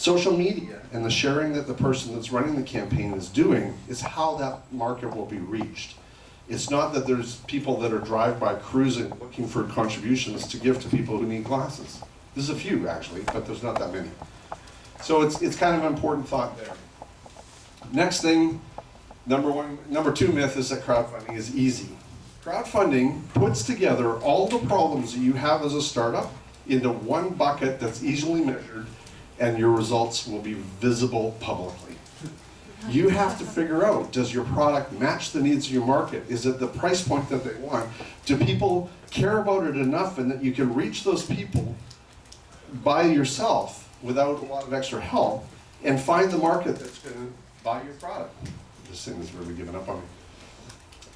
Social media and the sharing that the person that's running the campaign is doing is how that market will be reached. It's not that there's people that are drive-by cruising looking for contributions to give to people who need glasses. There's a few actually, but there's not that many. So it's kind of an important thought there. Next thing, number two myth is that crowdfunding is easy. Crowdfunding puts together all the problems that you have as a startup into one bucket that's easily measured, and your results will be visible publicly. You have to figure out, does your product match the needs of your market? Is it the price point that they want? Do people care about it enough and that you can reach those people by yourself without a lot of extra help and find the market that's going to buy your product? This thing has really given up on me.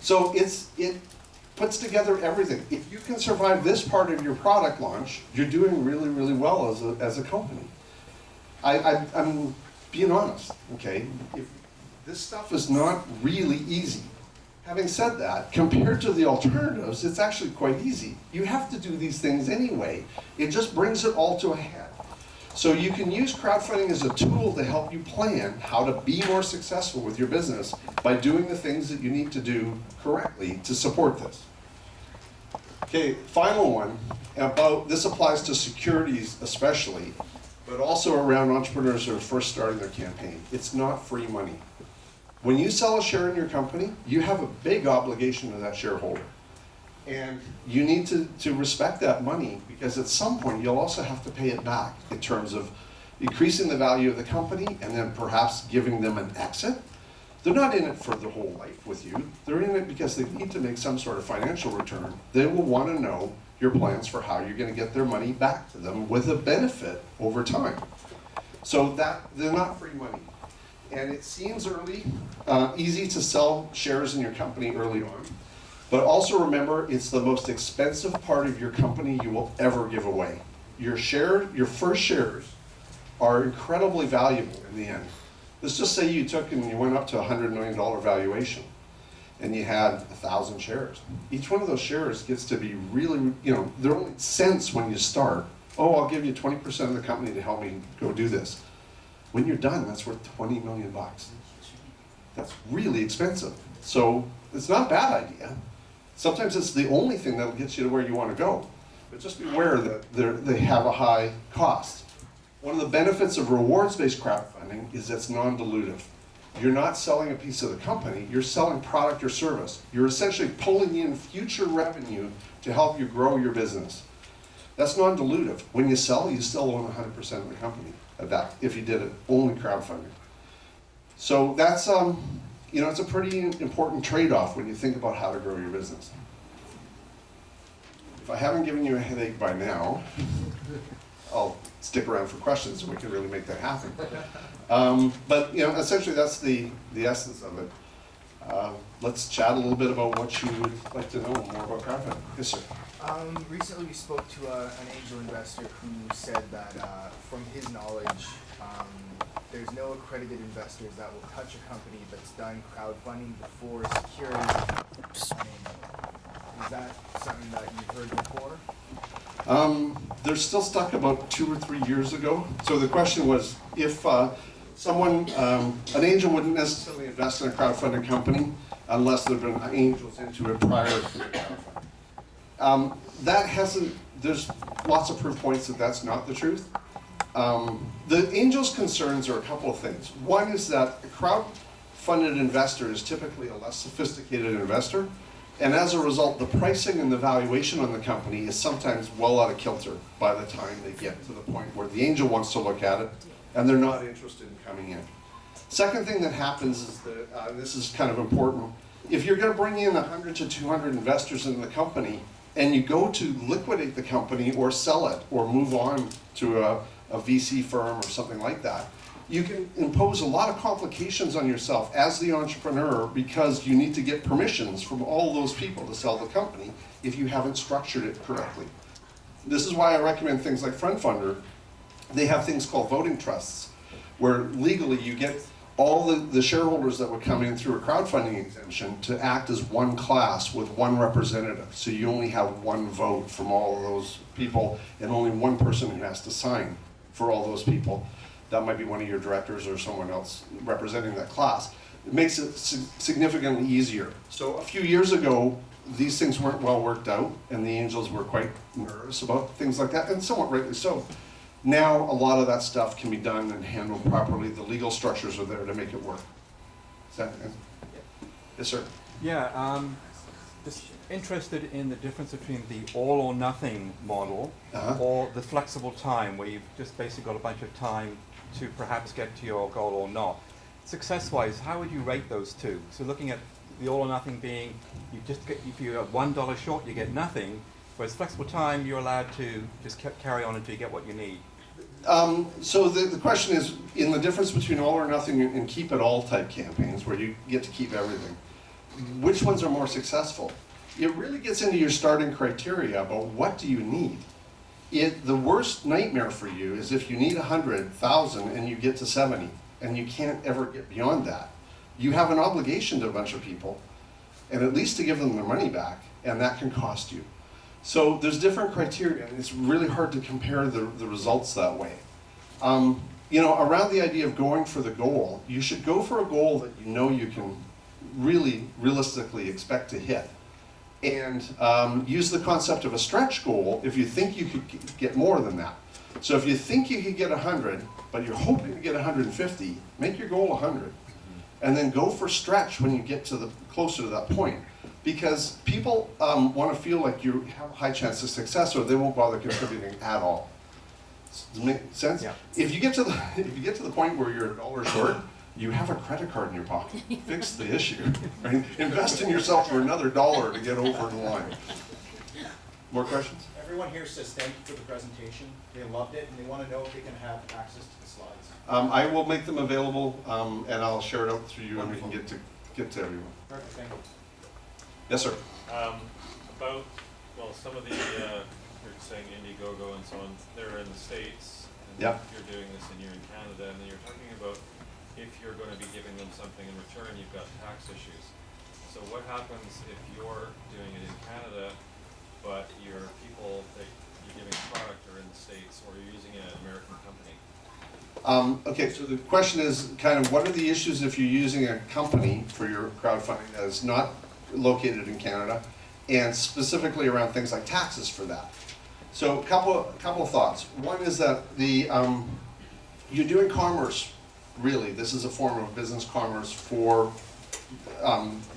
So it puts together everything. If you can survive this part of your product launch, you're doing really, really well as a company. I'm being honest, okay? If this stuff is not really easy. Having said that, compared to the alternatives, it's actually quite easy. You have to do these things anyway. It just brings it all to a head. So you can use crowdfunding as a tool to help you plan how to be more successful with your business by doing the things that you need to do correctly to support this. Okay, final one, this applies to securities especially, but also around entrepreneurs who are first starting their campaign. It's not free money. When you sell a share in your company, you have a big obligation to that shareholder. And you need to respect that money, because at some point you'll also have to pay it back in terms of increasing the value of the company and then perhaps giving them an exit. They're not in it for their whole life with you. They're in it because they need to make some sort of financial return. They will want to know your plans for how you're going to get their money back to them with a benefit over time. So that they're not free money. And it seems easy to sell shares in your company early on. But also remember, it's the most expensive part of your company you will ever give away. Your first shares are incredibly valuable in the end. Let's just say you took and you went up to a $100 million valuation and you had 1,000 shares. Each one of those shares gets to be really, they're only cents when you start. Oh, I'll give you 20% of the company to help me go do this. When you're done, that's worth 20 million bucks. That's really expensive. So it's not a bad idea. Sometimes it's the only thing that'll get you to where you want to go. But just be aware that they have a high cost. One of the benefits of rewards-based crowdfunding is it's non-dilutive. You're not selling a piece of the company, you're selling product or service. You're essentially pulling in future revenue to help you grow your business. That's non-dilutive. When you sell, you still own 100% of the company of that, if you did it only crowdfunding. So that's it's a pretty important trade-off when you think about how to grow your business. If I haven't given you a headache by now, I'll stick around for questions and we can really make that happen. But essentially that's the essence of it. Let's chat a little bit about what you would like to know more about crowdfunding. Yes, sir. Recently we spoke to an angel investor who said that from his knowledge, there's no accredited investors that will touch a company that's done crowdfunding before securing funding. Is that something that you've heard before? They're still stuck about 2 or 3 years ago. So the question was, if an angel wouldn't necessarily invest in a crowdfunding company unless there have been angels into it prior to the crowdfunding. There's lots of proof points that that's not the truth. The angel's concerns are a couple of things. One is that a crowd-funded investor is typically a less sophisticated investor, and as a result, the pricing and the valuation on the company is sometimes well out of kilter by the time they get to the point where the angel wants to look at it, and they're not interested in coming in. Second thing that happens is that, this is kind of important, if you're going to bring in 100 to 200 investors in the company, and you go to liquidate the company or sell it or move on to a VC firm or something like that, you can impose a lot of complications on yourself as the entrepreneur because you need to get permissions from all those people to sell the company if you haven't structured it correctly. This is why I recommend things like FriendFunder. They have things called voting trusts, where legally you get all the shareholders that would come in through a crowdfunding exemption to act as one class with one representative. So you only have one vote from all of those people and only one person who has to sign for all those people. that might be one of your directors or someone else representing that class. It makes it significantly easier. So a few years ago, these things weren't well worked out, and the angels were quite nervous about things like that, and somewhat rightly so. Now, a lot of that stuff can be done and handled properly. The legal structures are there to make it work. Is that, yes, sir? Yeah, just interested in the difference between the all or nothing model or the flexible time, where you've just basically got a bunch of time to perhaps get to your goal or not. Success-wise, how would you rate those two? So looking at the all or nothing being, you just get, if you're $1 short, you get nothing, whereas flexible time, you're allowed to just carry on until you get what you need. So the question is, in the difference between all or nothing and keep it all type campaigns, where you get to keep everything, which ones are more successful? It really gets into your starting criteria about what do you need. The worst nightmare for you is if you need 100,000 and you get to 70 and you can't ever get beyond that. You have an obligation to a bunch of people, and at least to give them their money back, and that can cost you. So there's different criteria, and it's really hard to compare the results that way. You know, around the idea of going for the goal, you should go for a goal that you know you can really realistically expect to hit. And use the concept of a stretch goal if you think you could get more than that. So if you think you could get 100, but you're hoping to get 150, make your goal 100. And then go for stretch when you get to closer to that point. Because people want to feel like you have a high chance of success, or they won't bother contributing at all. Does it make sense? Yeah. If you get to the point where you're $1 short, you have a credit card in your pocket. Fix the issue. Right? Invest in yourself for another $1 to get over the line. More questions? Everyone here says thank you for the presentation. They loved it, and they want to know if they can have access to the slides. I will make them available, and I'll share it out through you, and we can get to everyone. Perfect, thank you. Yes, sir. About, well, some of the, you're saying Indiegogo and so on, they're in the States, and Yep. you're doing this and you're in Canada, and then you're talking about if you're going to be giving them something in return, you've got tax issues. So what happens if you're doing it in Canada, but your people that you're giving product are in the States, or you're using an American company? Okay, so the question is kind of what are the issues if you're using a company for your crowdfunding that is not located in Canada, and specifically around things like taxes for that. So a couple of thoughts. One is that you're doing commerce, really. This is a form of business commerce for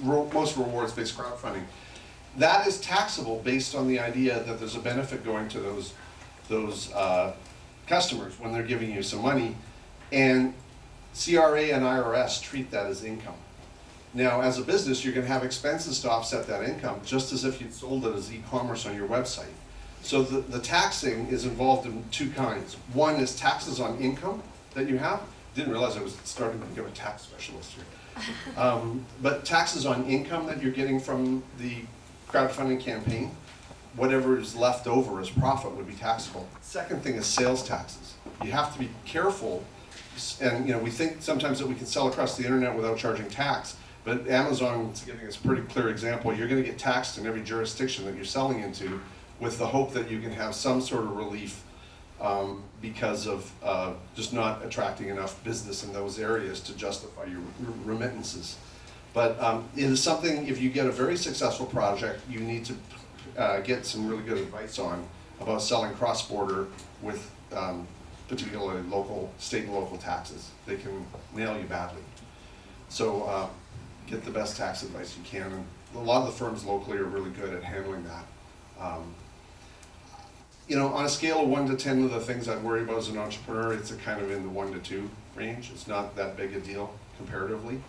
most rewards-based crowdfunding. That is taxable based on the idea that there's a benefit going to those customers when they're giving you some money, and CRA and IRS treat that as income. Now, as a business, you're going to have expenses to offset that income, just as if you sold it as e-commerce on your website. So the taxing is involved in two kinds. One is taxes on income that you have. Didn't realize I was starting to become a tax specialist here. But taxes on income that you're getting from the crowdfunding campaign, whatever is left over as profit would be taxable. Second thing is sales taxes. You have to be careful, and you know, we think sometimes that we can sell across the internet without charging tax, but Amazon is giving us a pretty clear example. You're going to get taxed in every jurisdiction that you're selling into, with the hope that you can have some sort of relief because of just not attracting enough business in those areas to justify your remittances. But it is something, if you get a very successful project, you need to get some really good advice on about selling cross-border with particularly state and local taxes. They can nail you badly. So get the best tax advice you can. And a lot of the firms locally are really good at handling that. You know, on a scale of 1 to 10 of the things I worry about as an entrepreneur, it's a kind of in the 1 to 2 range. It's not that big a deal comparatively,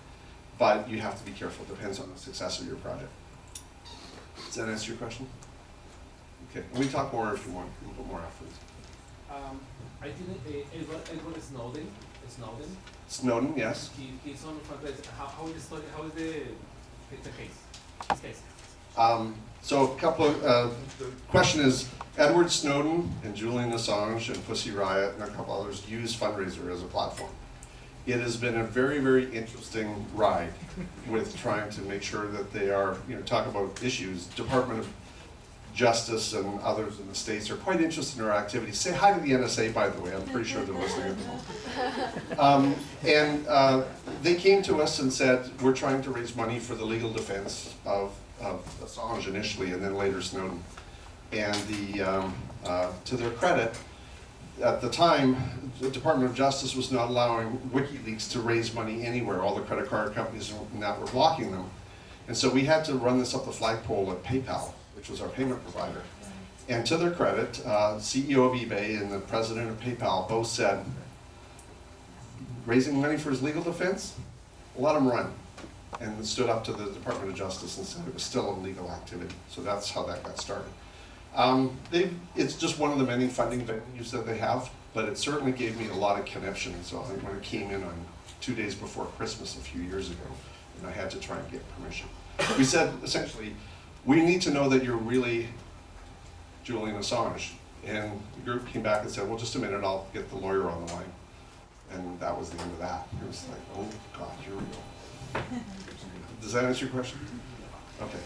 but you have to be careful. It depends on the success of your project. Does that answer your question? Okay, we can talk more if you want. We'll put more afterwards. I think Edward Snowden. Snowden, yes. He's on the front page. How is the case? His case. So a couple of, the question is, Edward Snowden and Julian Assange and Pussy Riot and a couple others use Fundraiser as a platform. It has been a very, very interesting ride with trying to make sure that they are, you know, talk about issues. Department of Justice and others in the States are quite interested in our activities. Say hi to the NSA, by the way. I'm pretty sure they're listening at the moment. They came to us and said, we're trying to raise money for the legal defense of Assange initially, and then later Snowden. And to their credit, at the time, the Department of Justice was not allowing WikiLeaks to raise money anywhere. All the credit card companies and that were blocking them. And so we had to run this up the flagpole at PayPal, which was our payment provider. And to their credit, CEO of eBay and the president of PayPal both said, raising money for his legal defense? Let him run. And stood up to the Department of Justice and said it was still a legal activity. So that's how that got started. It's just one of the many funding venues that they have, but it certainly gave me a lot of connections. So when I came in on 2 days before Christmas a few years ago, and I had to try and get permission. We said, essentially, we need to know that you're really Julian Assange. And the group came back and said, well, just a minute, I'll get the lawyer on the line. And that was the end of that. It was like, oh God, here we go. Does that answer your question? Okay.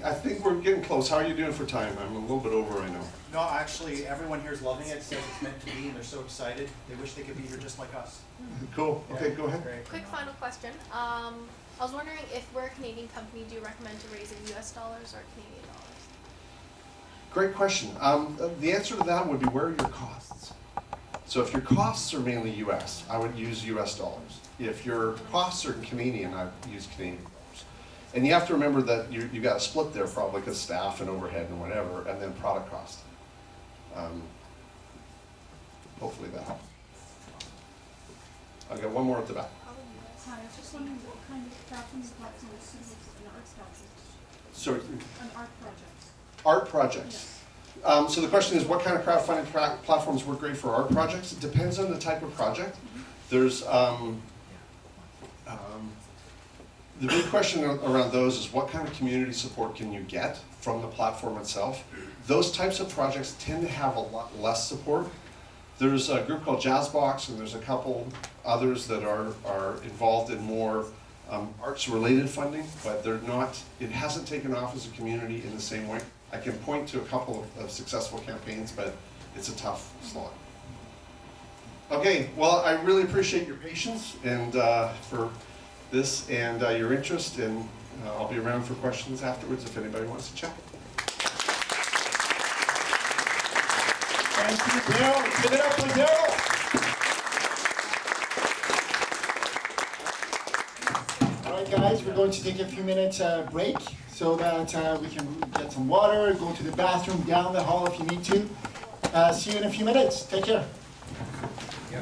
I think we're getting close. How are you doing for time? I'm a little bit over, I know. No, actually, everyone here is loving it, says it's meant to be, and they're so excited. They wish they could be here just like us. Cool. Okay, go ahead. Great. Quick final question. I was wondering if we're a Canadian company, do you recommend to raise in US dollars or Canadian dollars? Great question. The answer to that would be, where are your costs? So if your costs are mainly US, I would use US dollars. If your costs are Canadian, I'd use Canadian dollars. And you have to remember that you got a split there probably because staff and overhead and whatever, and then product cost. Hopefully that helps. I'll get one more at the back. Hi, I was just wondering what kind of crowdfunding platform is suitable for an art project? So, An art project. art projects. So the question is, what kind of crowdfunding platforms work great for art projects? It depends on the type of project. There's the big question around those is, what kind of community support can you get from the platform itself? Those types of projects tend to have a lot less support. There's a group called Jazzbox, and there's a couple others that are involved in more arts-related funding, but they're not. It hasn't taken off as a community in the same way. I can point to a couple of successful campaigns, but it's a tough slog. Okay, well, I really appreciate your patience and for this and your interest, and I'll be around for questions afterwards if anybody wants to chat. Thank you, Bill. Give it up for Bill. All right, guys, we're going to take a few minutes break so that we can get some water, go to the bathroom down the hall if you need to. See you in a few minutes. Take care. Yeah.